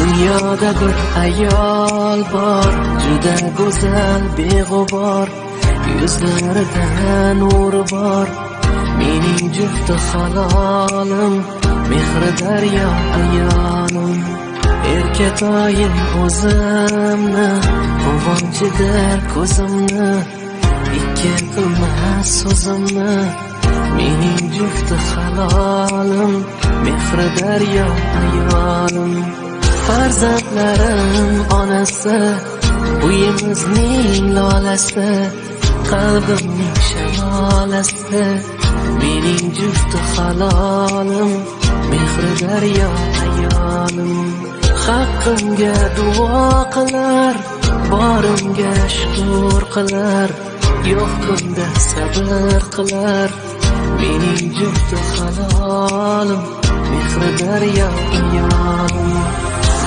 Dunyoda bir ayol bor, juda go'zal, beg'ubor, yuzlarida nuri bor. Mening jufti halolim, mehri daryo ayolim. Erkatoyim o'zimni, quvonchida ko'zimni, ikki qilmas so'zimni. Mening jufti halolim, mehri daryo ayolim. Farzandlarim onasi, uyimizning lolasi, qalbimning shamolasi. Mening jufti halolim, mehri daryo ayolim. Haqqimga duo qilar, borimga shukr qilar, yo'qimda sabr qilar. Mening jufti halolim, mehri daryo ayolim.